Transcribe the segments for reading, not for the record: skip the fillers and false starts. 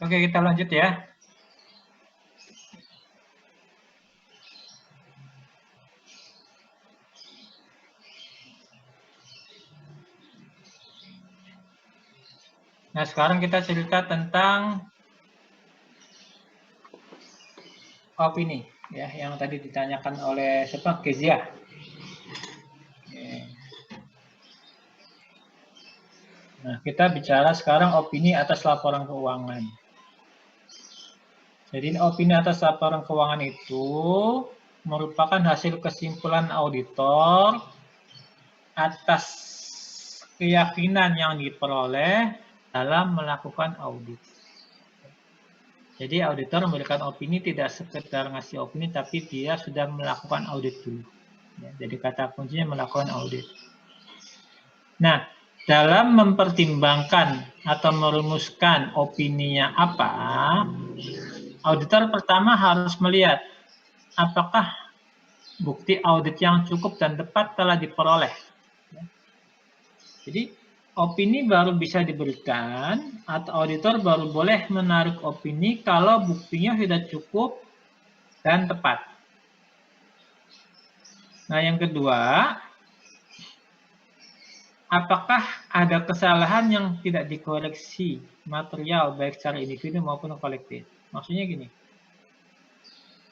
Oke, kita lanjut ya. Nah, sekarang kita cerita tentang opini ya, yang tadi ditanyakan oleh siapa? Kezia. Nah, kita bicara sekarang opini atas laporan keuangan. Jadi opini atas laporan keuangan itu merupakan hasil kesimpulan auditor atas keyakinan yang diperoleh dalam melakukan audit. Jadi auditor memberikan opini tidak sekedar ngasih opini, tapi dia sudah melakukan audit dulu. Ya, jadi kata kuncinya melakukan audit. Nah, dalam mempertimbangkan atau merumuskan opininya apa, auditor pertama harus melihat apakah bukti audit yang cukup dan tepat telah diperoleh. Jadi opini baru bisa diberikan atau auditor baru boleh menarik opini kalau buktinya sudah cukup dan tepat. Nah, yang kedua, apakah ada kesalahan yang tidak dikoreksi material baik secara individu maupun kolektif? Maksudnya gini,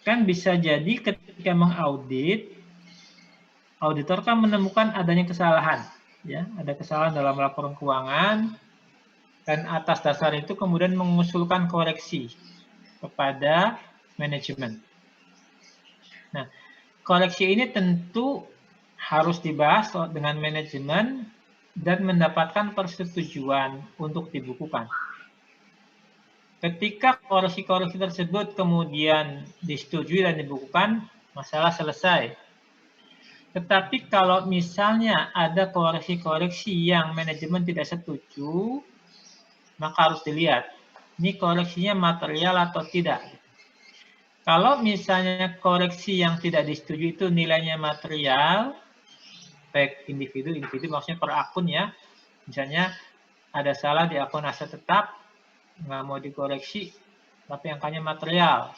kan bisa jadi ketika mengaudit, auditor kan menemukan adanya kesalahan, ya, ada kesalahan dalam laporan keuangan, dan atas dasar itu kemudian mengusulkan koreksi kepada manajemen. Nah, koreksi ini tentu harus dibahas dengan manajemen dan mendapatkan persetujuan untuk dibukukan. Ketika koreksi-koreksi tersebut kemudian disetujui dan dibukukan, masalah selesai. Tetapi kalau misalnya ada koreksi-koreksi yang manajemen tidak setuju, maka harus dilihat, ini koreksinya material atau tidak. Kalau misalnya koreksi yang tidak disetujui itu nilainya material, baik individu maksudnya per akun ya, misalnya ada salah di akun aset tetap, nggak mau dikoreksi, tapi angkanya material.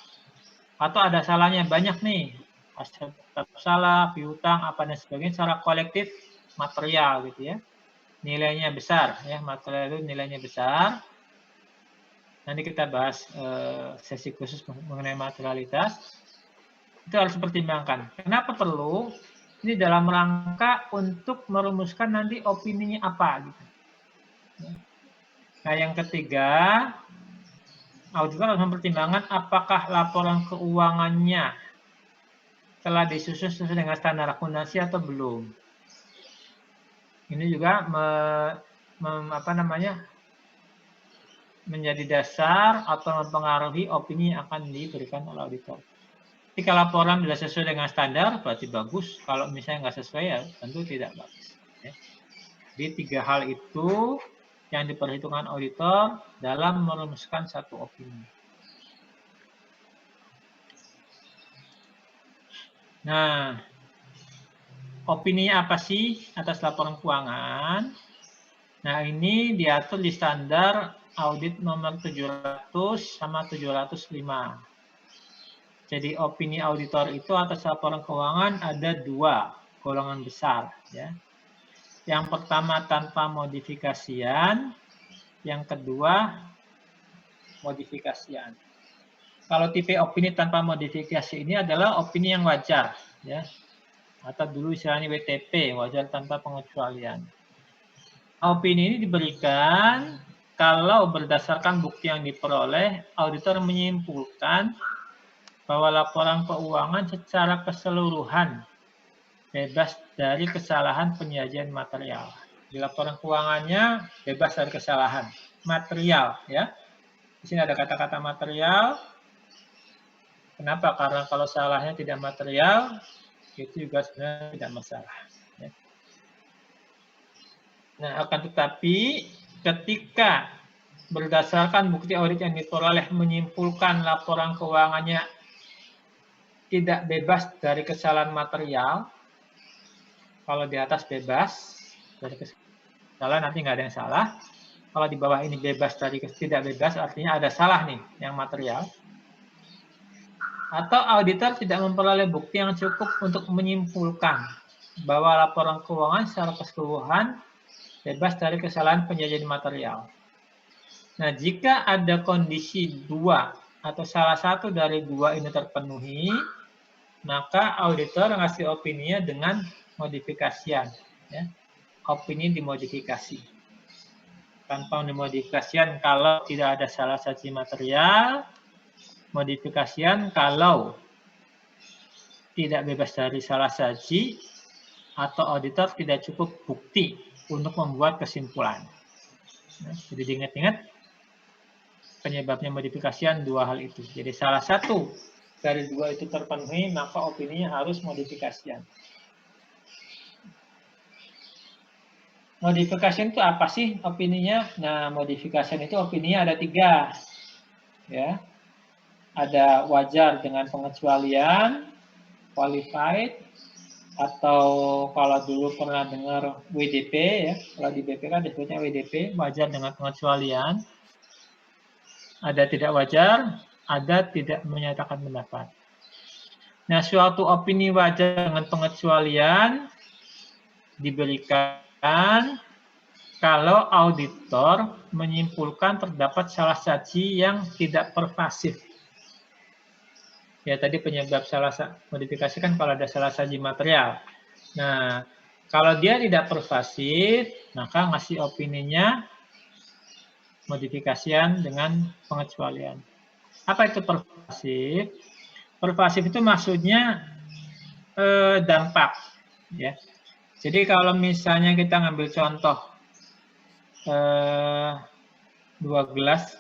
Atau ada salahnya banyak nih, aset tetap salah, piutang, apa dan sebagainya, secara kolektif material gitu ya. Nilainya besar ya, material itu nilainya besar. Nanti kita bahas sesi khusus mengenai materialitas. Itu harus dipertimbangkan. Kenapa perlu? Ini dalam rangka untuk merumuskan nanti opininya apa gitu. Nah, yang ketiga, auditor harus mempertimbangkan apakah laporan keuangannya telah disusun sesuai dengan standar akuntansi atau belum. Ini juga menjadi dasar atau mempengaruhi opini yang akan diberikan oleh auditor. Jika laporan tidak sesuai dengan standar, berarti bagus. Kalau misalnya nggak sesuai, ya tentu tidak bagus. Jadi 3 hal itu yang diperhitungkan auditor dalam merumuskan satu opini. Nah, opininya apa sih atas laporan keuangan? Nah, ini diatur di standar audit nomor 700 sama 705. Jadi opini auditor itu atas laporan keuangan ada 2 golongan besar. Ya. Yang pertama tanpa modifikasian, yang kedua modifikasian. Kalau tipe opini tanpa modifikasi ini adalah opini yang wajar, ya, atau dulu istilahnya WTP, wajar tanpa pengecualian. Opini ini diberikan kalau berdasarkan bukti yang diperoleh, auditor menyimpulkan bahwa laporan keuangan secara keseluruhan bebas dari kesalahan penyajian material. Di laporan keuangannya bebas dari kesalahan material, ya. Di sini ada kata-kata material. Kenapa? Karena kalau salahnya tidak material, itu juga sebenarnya tidak masalah. Ya. Nah, akan tetapi ketika berdasarkan bukti audit yang diperoleh menyimpulkan laporan keuangannya tidak bebas dari kesalahan material, kalau di atas bebas dari kesalahan, nanti nggak ada yang salah. Kalau di bawah ini bebas dari tidak bebas, artinya ada salah nih yang material. Atau auditor tidak memperoleh bukti yang cukup untuk menyimpulkan bahwa laporan keuangan secara keseluruhan bebas dari kesalahan penjajahan material. Nah, jika ada kondisi dua atau salah satu dari dua ini terpenuhi, maka auditor ngasih opininya dengan modifikasian. Ya. Opini dimodifikasi. Tanpa dimodifikasian kalau tidak ada salah saji material, modifikasian kalau tidak bebas dari salah saji, atau auditor tidak cukup bukti untuk membuat kesimpulan. Nah, jadi diingat-ingat penyebabnya modifikasian dua hal itu. Jadi salah satu dari dua itu terpenuhi, maka opininya harus modifikasian. Modifikasian itu apa sih opininya? Nah, modifikasian itu opininya ada tiga. Ya. Ada wajar dengan pengecualian, qualified, atau kalau dulu pernah dengar WDP, ya. Kalau di BP kan disebutnya WDP, wajar dengan pengecualian. Ada tidak wajar, ada tidak menyatakan pendapat. Nah, suatu opini wajar dengan pengecualian diberikan kalau auditor menyimpulkan terdapat salah saji yang tidak pervasif. Ya, tadi penyebab salah modifikasi kan kalau ada salah saji material. Nah, kalau dia tidak pervasif, maka ngasih opininya modifikasian dengan pengecualian. Apa itu pervasif? Pervasif itu maksudnya dampak. Ya. Jadi kalau misalnya kita ngambil contoh 2 gelas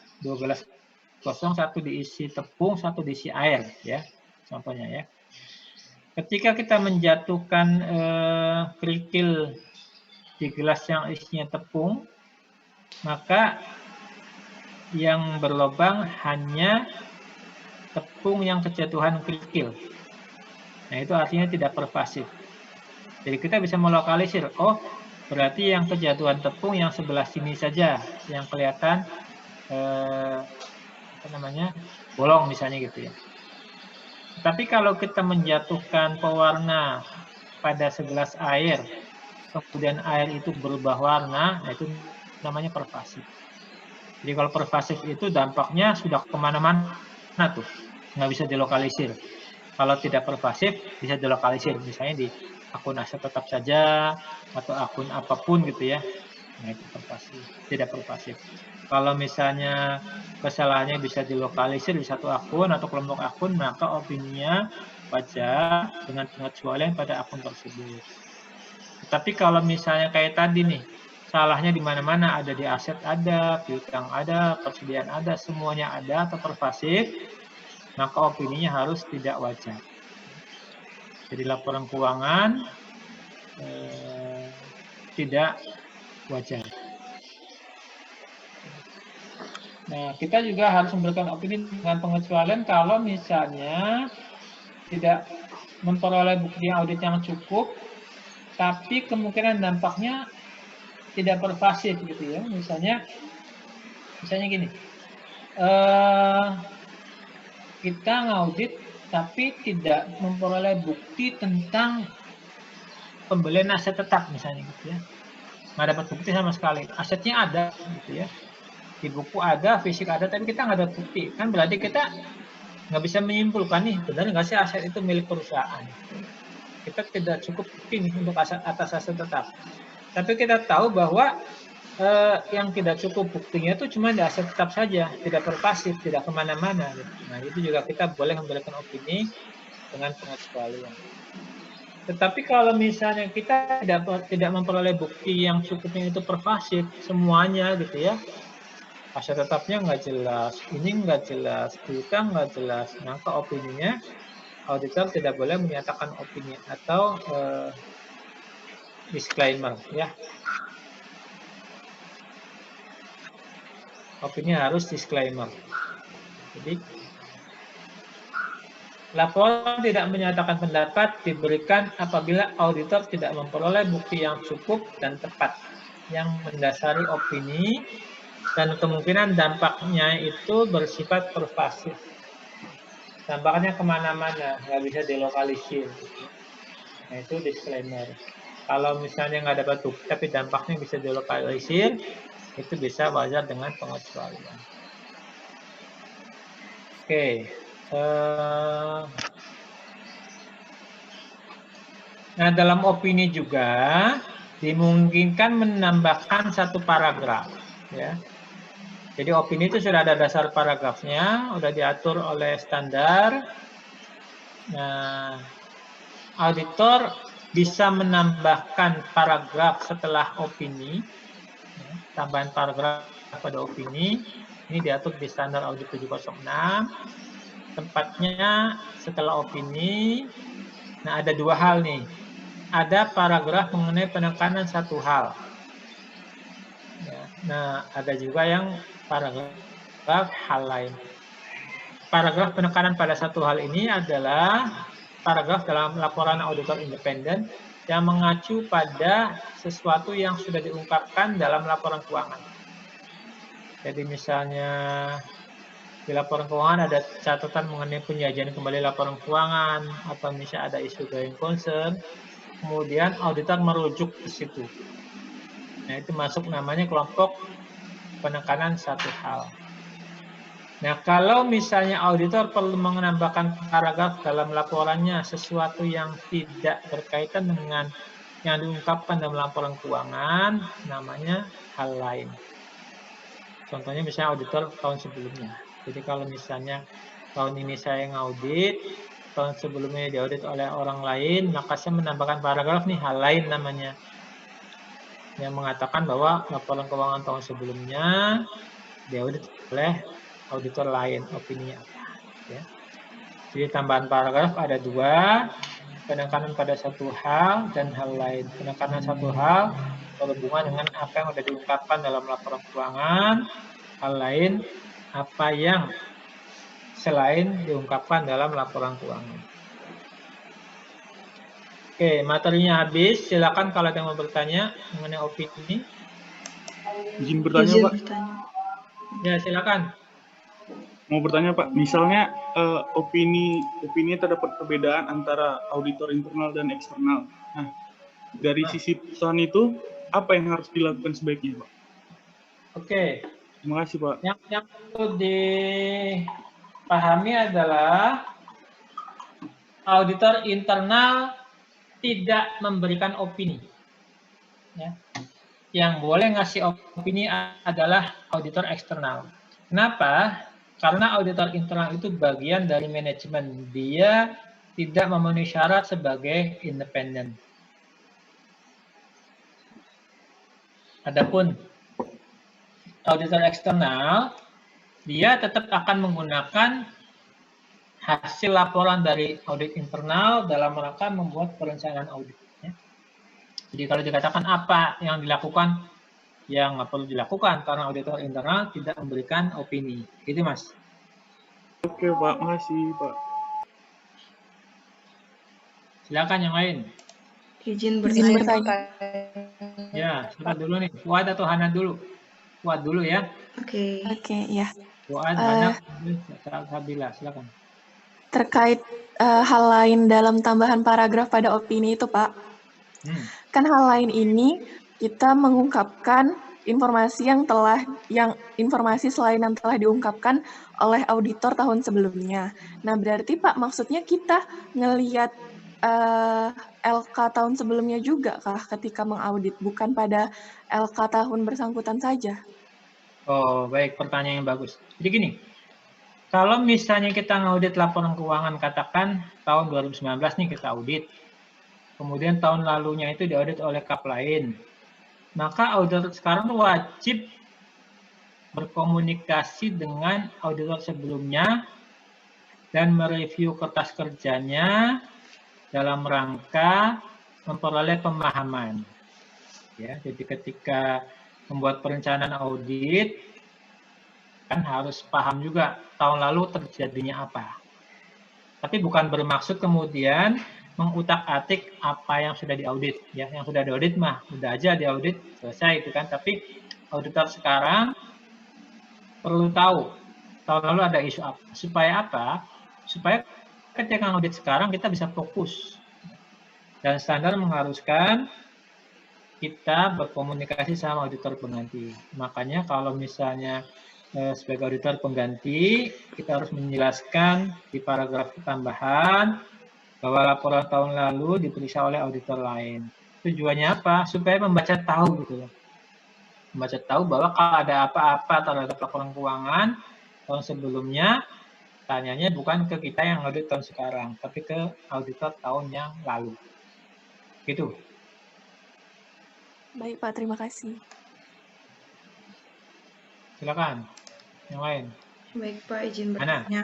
kosong, satu diisi tepung, satu diisi air, ya, contohnya ya. Ketika kita menjatuhkan kerikil di gelas yang isinya tepung, maka yang berlubang hanya tepung yang kejatuhan kerikil. Nah, itu artinya tidak pervasif. Jadi kita bisa melokalisir, oh berarti yang kejatuhan tepung yang sebelah sini saja yang kelihatan bolong misalnya gitu ya. Tapi kalau kita menjatuhkan pewarna pada segelas air, kemudian air itu berubah warna, nah itu namanya pervasif. Jadi kalau pervasif itu dampaknya sudah kemana-mana tuh, nggak bisa dilokalisir. Kalau tidak pervasif bisa dilokalisir, misalnya di akun aset tetap saja atau akun apapun gitu ya. Nah, itu pervasif, tidak pervasif. Kalau misalnya kesalahannya bisa dilokalisir di satu akun atau kelompok akun, maka opininya wajar dengan pengecualian pada akun tersebut. Tapi kalau misalnya kayak tadi nih, salahnya di mana-mana, ada di aset ada, piutang ada, persediaan ada, semuanya ada atau pervasif, maka opininya harus tidak wajar. Jadi laporan keuangan tidak wajar. Nah, kita juga harus memberikan opini dengan pengecualian kalau misalnya tidak memperoleh bukti audit yang cukup, tapi kemungkinan dampaknya tidak pervasif gitu ya. Misalnya gini, kita ngaudit tapi tidak memperoleh bukti tentang pembelian aset tetap misalnya gitu ya. Nggak dapat bukti sama sekali. Asetnya ada gitu ya. Di buku ada, fisik ada, tapi kita nggak ada bukti. Kan berarti kita nggak bisa menyimpulkan nih, benar nggak sih aset itu milik perusahaan. Kita tidak cukup bukti nih untuk atas aset tetap. Tapi kita tahu bahwa yang tidak cukup buktinya itu cuma di aset tetap saja, tidak pervasif, tidak kemana-mana. Gitu. Nah, itu juga kita boleh memberikan opini dengan pengecualian. Tetapi kalau misalnya kita tidak memperoleh bukti yang cukupnya itu pervasif semuanya gitu ya, aset tetapnya nggak jelas, ini nggak jelas, piutang nggak jelas, maka opininya auditor tidak boleh menyatakan opini atau disclaimer ya. Opini harus disclaimer. Jadi laporan tidak menyatakan pendapat diberikan apabila auditor tidak memperoleh bukti yang cukup dan tepat yang mendasari opini Dan kemungkinan dampaknya itu bersifat pervasif. Dampaknya kemana-mana, nggak bisa dilokalisir. Nah, itu disclaimer. Kalau misalnya nggak dapat bukti, tapi dampaknya bisa dilokalisir, itu bisa wajar dengan pengecualian. Oke. Nah, dalam opini juga dimungkinkan menambahkan satu paragraf. Ya. Jadi opini itu sudah ada dasar paragrafnya, sudah diatur oleh standar. Nah, auditor bisa menambahkan paragraf setelah opini, ya, tambahan paragraf pada opini. Ini diatur di standar audit 706. Tempatnya setelah opini. Nah, ada dua hal nih. Ada paragraf mengenai penekanan satu hal. Ya, nah, ada juga yang paragraf hal lain. Paragraf penekanan pada satu hal ini adalah paragraf dalam laporan auditor independen yang mengacu pada sesuatu yang sudah diungkapkan dalam laporan keuangan. Jadi misalnya di laporan keuangan ada catatan mengenai penyajian kembali laporan keuangan, atau misalnya ada isu going concern, kemudian auditor merujuk ke situ. Nah, itu masuk namanya kelompok penekanan satu hal. Nah, kalau misalnya auditor perlu menambahkan paragraf dalam laporannya sesuatu yang tidak berkaitan dengan yang diungkapkan dalam laporan keuangan, namanya hal lain. Contohnya misalnya auditor tahun sebelumnya. Jadi kalau misalnya tahun ini saya ngaudit, tahun sebelumnya diaudit oleh orang lain, maka saya menambahkan paragraf nih hal lain namanya, yang mengatakan bahwa laporan keuangan tahun sebelumnya diaudit oleh auditor lain, opininya apa. Ya. Jadi tambahan paragraf ada dua, penekanan pada satu hal dan hal lain. Penekanan satu hal berhubungan dengan apa yang sudah diungkapkan dalam laporan keuangan, hal lain apa yang selain diungkapkan dalam laporan keuangan. Oke, materinya habis. Silakan kalau ada yang mau bertanya mengenai opini. Izin bertanya, Pak. Ya, silakan. Mau bertanya, Pak. Misalnya opini terdapat perbedaan antara auditor internal dan eksternal. Nah, dari sisi perusahaan itu apa yang harus dilakukan sebaiknya, Pak? Oke. Terima kasih, Pak. Yang perlu dipahami adalah auditor internal tidak memberikan opini. Ya. Yang boleh ngasih opini adalah auditor eksternal. Kenapa? Karena auditor internal itu bagian dari manajemen. Dia tidak memenuhi syarat sebagai independen. Adapun auditor eksternal, dia tetap akan menggunakan hasil laporan dari audit internal dalam rangka membuat perencanaan audit. Ya. Jadi kalau dikatakan apa yang dilakukan, yang nggak perlu dilakukan karena auditor internal tidak memberikan opini. Gitu, Mas. Oke, Pak. Makasih, Pak. Silakan yang lain. Izin bertanya. Ya, silakan dulu nih. Fuad atau Hana dulu? Fuad dulu ya. Oke. Oke, ya. Fuad, Hana, Sabila, silakan. Terkait hal lain dalam tambahan paragraf pada opini itu, Pak. Kan hal lain ini kita mengungkapkan informasi informasi selain yang telah diungkapkan oleh auditor tahun sebelumnya. Nah, berarti Pak, maksudnya kita ngelihat LK tahun sebelumnya juga kah ketika mengaudit, bukan pada LK tahun bersangkutan saja? Oh, baik, pertanyaan yang bagus. Jadi gini, kalau misalnya kita ngaudit laporan keuangan, katakan tahun 2019 nih kita audit, kemudian tahun lalunya itu diaudit oleh KAP lain, maka auditor sekarang wajib berkomunikasi dengan auditor sebelumnya dan mereview kertas kerjanya dalam rangka memperoleh pemahaman. Ya, jadi ketika membuat perencanaan audit, kan harus paham juga tahun lalu terjadinya apa. Tapi bukan bermaksud kemudian mengutak-atik apa yang sudah diaudit. Ya, yang sudah diaudit mah udah aja diaudit selesai itu kan. Tapi auditor sekarang perlu tahu tahun lalu ada isu apa. Supaya apa? Supaya ketika audit sekarang kita bisa fokus. Dan standar mengharuskan kita berkomunikasi sama auditor pengganti. Makanya kalau misalnya sebagai auditor pengganti, kita harus menjelaskan di paragraf tambahan bahwa laporan tahun lalu diperiksa oleh auditor lain. Tujuannya apa? Supaya membaca tahu gitu loh. Membaca tahu bahwa kalau ada apa-apa terhadap laporan keuangan tahun sebelumnya, tanyanya bukan ke kita yang audit tahun sekarang, tapi ke auditor tahun yang lalu. Gitu. Baik Pak, terima kasih. Silakan. Yang lain. Baik Pak, izin Ana. bertanya.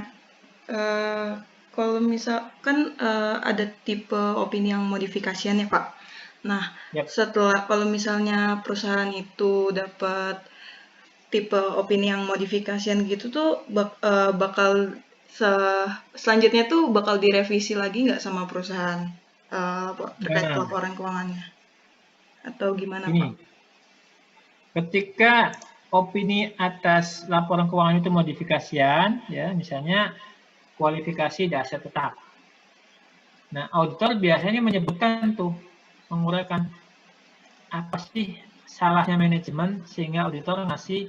Kalau misalkan ada tipe opini yang modifikasian ya Pak. Nah, setelah kalau misalnya perusahaan itu dapat tipe opini yang modifikasian gitu tuh bakal selanjutnya tuh bakal direvisi lagi nggak sama perusahaan terkait laporan keuangannya? Atau gimana Pak? Ketika opini atas laporan keuangan itu modifikasian, ya misalnya kualifikasi dasar tetap. Nah, auditor biasanya menyebutkan tuh, menguraikan apa sih salahnya manajemen sehingga auditor ngasih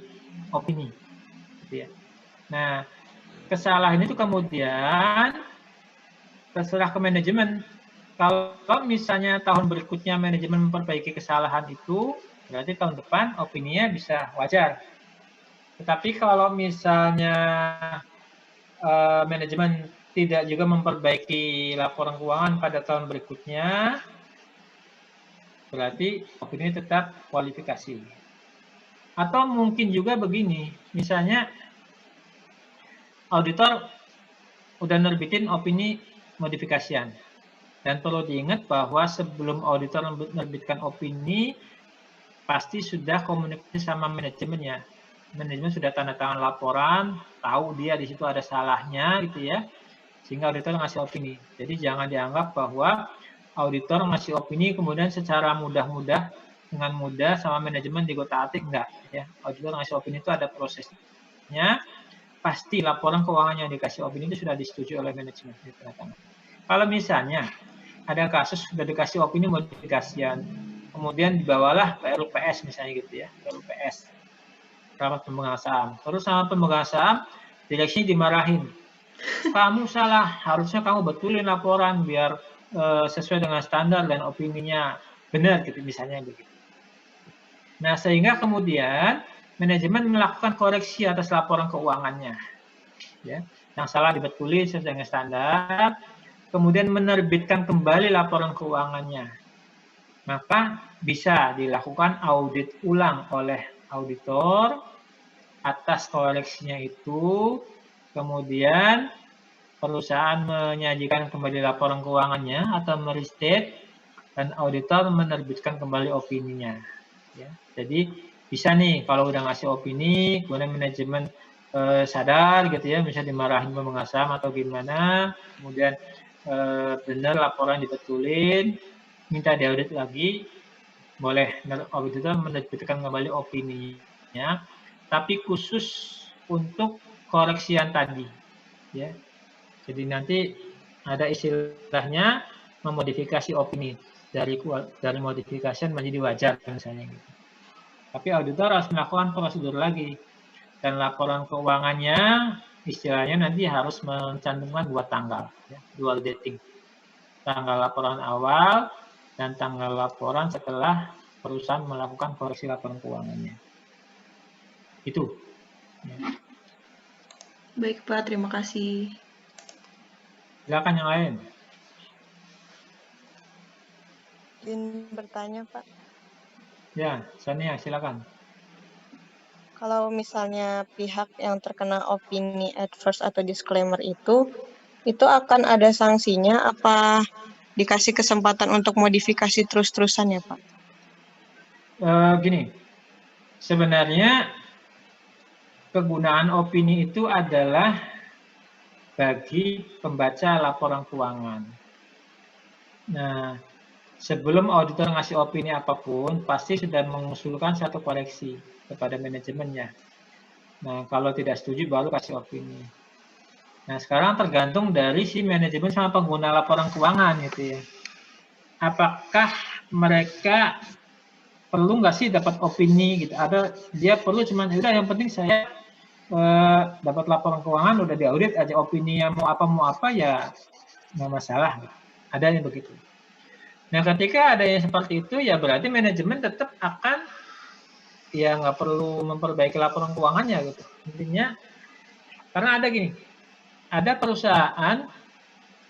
opini. Gitu ya. Nah, kesalahan itu kemudian terserah ke manajemen. Kalau misalnya tahun berikutnya manajemen memperbaiki kesalahan itu, berarti tahun depan opininya bisa wajar. Tetapi kalau misalnya manajemen tidak juga memperbaiki laporan keuangan pada tahun berikutnya, berarti opini tetap kualifikasi. Atau mungkin juga begini, misalnya auditor udah nerbitin opini modifikasian. Dan perlu diingat bahwa sebelum auditor menerbitkan opini, pasti sudah komunikasi sama manajemennya. Manajemen sudah tanda tangan laporan, tahu dia di situ ada salahnya gitu ya, sehingga auditor ngasih opini. Jadi jangan dianggap bahwa auditor ngasih opini kemudian secara mudah-mudah dengan mudah sama manajemen digotak-atik, enggak ya. Auditor ngasih opini itu ada prosesnya. Pasti laporan keuangan yang dikasih opini itu sudah disetujui oleh manajemen. Kalau misalnya ada kasus sudah dikasih opini modifikasian, kemudian dibawalah ke RUPS misalnya gitu ya, ke RUPS, rapat pemegang saham. Terus sama pemegang saham, direksinya dimarahin. Kamu salah, harusnya kamu betulin laporan biar sesuai dengan standar dan opininya benar gitu misalnya begitu. Nah, sehingga kemudian manajemen melakukan koreksi atas laporan keuangannya. Ya, yang salah dibetulin sesuai dengan standar, kemudian menerbitkan kembali laporan keuangannya. Maka bisa dilakukan audit ulang oleh auditor atas koreksinya itu, kemudian perusahaan menyajikan kembali laporan keuangannya atau merestate, dan auditor menerbitkan kembali opininya. Ya, jadi bisa nih kalau udah ngasih opini, kemudian manajemen sadar gitu ya, bisa dimarahin pemegang saham atau gimana, kemudian benar laporan dibetulin, minta diaudit lagi, boleh auditor menerbitkan kembali opininya, tapi khusus untuk koreksian tadi, ya. Jadi nanti ada istilahnya memodifikasi opini dari modifikasi menjadi wajar misalnya gitu. Tapi auditor harus melakukan prosedur lagi, dan laporan keuangannya istilahnya nanti harus mencantumkan 2 tanggal, ya, dual dating. Tanggal laporan awal dan tanggal laporan setelah perusahaan melakukan koreksi laporan keuangannya. Itu. Ya. Baik Pak, terima kasih. Silakan yang lain. Izin bertanya Pak. Ya, Sania, silakan. Kalau misalnya pihak yang terkena opini adverse atau disclaimer itu akan ada sanksinya apa dikasih kesempatan untuk modifikasi terus-terusan ya Pak? Gini, sebenarnya kegunaan opini itu adalah bagi pembaca laporan keuangan. Nah, sebelum auditor ngasih opini apapun, pasti sudah mengusulkan satu koreksi kepada manajemennya. Nah, kalau tidak setuju baru kasih opini. Nah, sekarang tergantung dari si manajemen sama pengguna laporan keuangan gitu ya. Apakah mereka perlu nggak sih dapat opini gitu? Ada dia perlu cuman udah yang penting saya dapat laporan keuangan udah diaudit aja opininya mau apa ya nggak masalah. Ada yang begitu. Nah, ketika ada yang seperti itu ya berarti manajemen tetap akan ya nggak perlu memperbaiki laporan keuangannya gitu. Intinya karena ada gini, ada perusahaan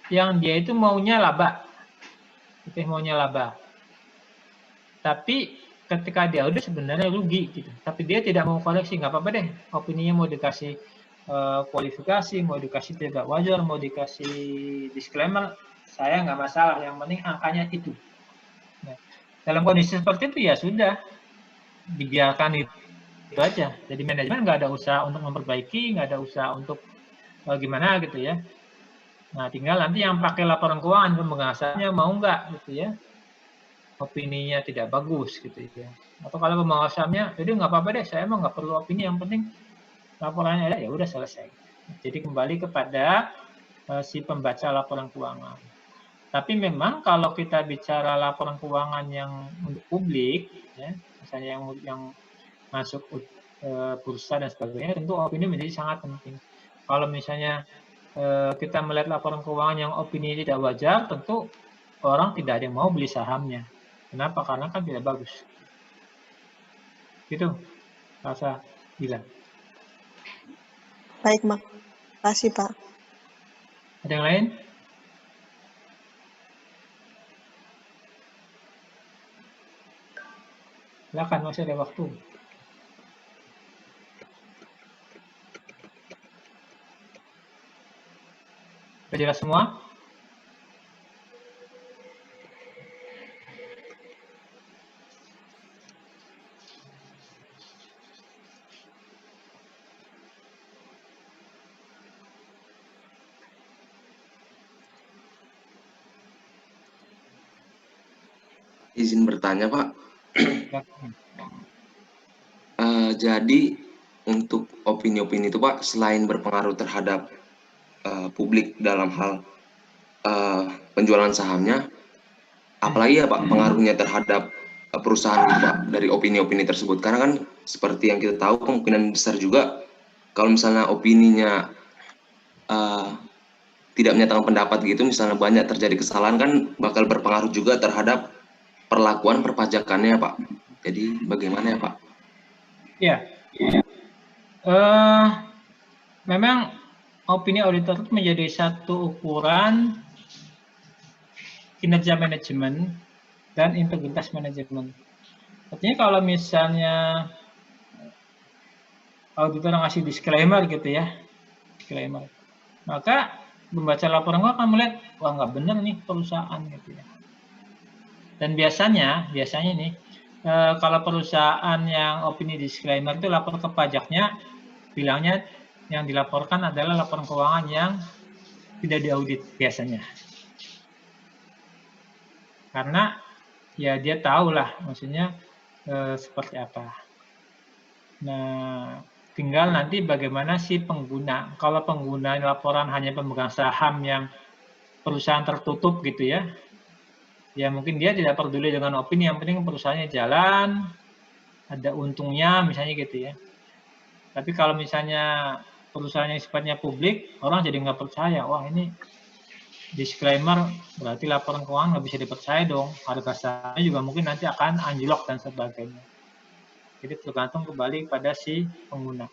yang dia itu maunya laba, tapi ketika dia audit sebenarnya rugi gitu. Tapi dia tidak mau koreksi, nggak apa-apa deh. Opininya mau dikasih kualifikasi, mau dikasih tidak wajar, mau dikasih disclaimer, saya nggak masalah. Yang penting angkanya itu. Nah, dalam kondisi seperti itu ya sudah dibiarkan itu aja. Jadi manajemen nggak ada usaha untuk memperbaiki, nggak ada usaha untuk gimana gitu ya. Nah, tinggal nanti yang pakai laporan keuangan pemegang mau nggak gitu ya. Opininya tidak bagus gitu ya. Atau kalau pemegang sahamnya, jadi nggak apa-apa deh, saya emang nggak perlu opini, yang penting laporannya ada, ya udah selesai. Jadi kembali kepada si pembaca laporan keuangan. Tapi memang kalau kita bicara laporan keuangan yang untuk publik, ya, misalnya yang masuk bursa dan sebagainya, tentu opini menjadi sangat penting. Kalau misalnya kita melihat laporan keuangan yang opini tidak wajar, tentu orang tidak ada yang mau beli sahamnya. Kenapa? Karena kan tidak bagus. Gitu, rasa bilang. Baik, makasih Pak. Ada yang lain? Silakan, masih ada waktu. Sudah jelas semua? Izin bertanya, Pak. Jadi untuk opini-opini itu, Pak, selain berpengaruh terhadap publik dalam hal penjualan sahamnya, apalagi ya Pak pengaruhnya terhadap perusahaan itu, Pak, dari opini-opini tersebut. Karena kan seperti yang kita tahu kemungkinan besar juga kalau misalnya opininya tidak menyatakan pendapat gitu, misalnya banyak terjadi kesalahan kan bakal berpengaruh juga terhadap perlakuan perpajakannya, Pak. Jadi bagaimana ya, Pak? Ya, memang opini auditor itu menjadi satu ukuran kinerja manajemen dan integritas manajemen. Artinya kalau misalnya auditor ngasih disclaimer gitu ya, disclaimer, maka membaca laporan akan melihat wah nggak benar nih perusahaan gitu ya. Dan biasanya nih kalau perusahaan yang opini disclaimer itu lapor ke pajaknya bilangnya yang dilaporkan adalah laporan keuangan yang tidak diaudit biasanya. Karena ya dia tahu lah maksudnya seperti apa. Nah, tinggal nanti bagaimana si pengguna. Kalau pengguna laporan hanya pemegang saham yang perusahaan tertutup gitu ya, ya mungkin dia tidak peduli dengan opini, yang penting perusahaannya jalan, ada untungnya misalnya gitu ya. Tapi kalau misalnya perusahaan yang sifatnya publik, orang jadi nggak percaya, wah ini disclaimer berarti laporan keuangan nggak bisa dipercaya dong, harga sahamnya juga mungkin nanti akan anjlok dan sebagainya. Jadi tergantung kembali pada si pengguna.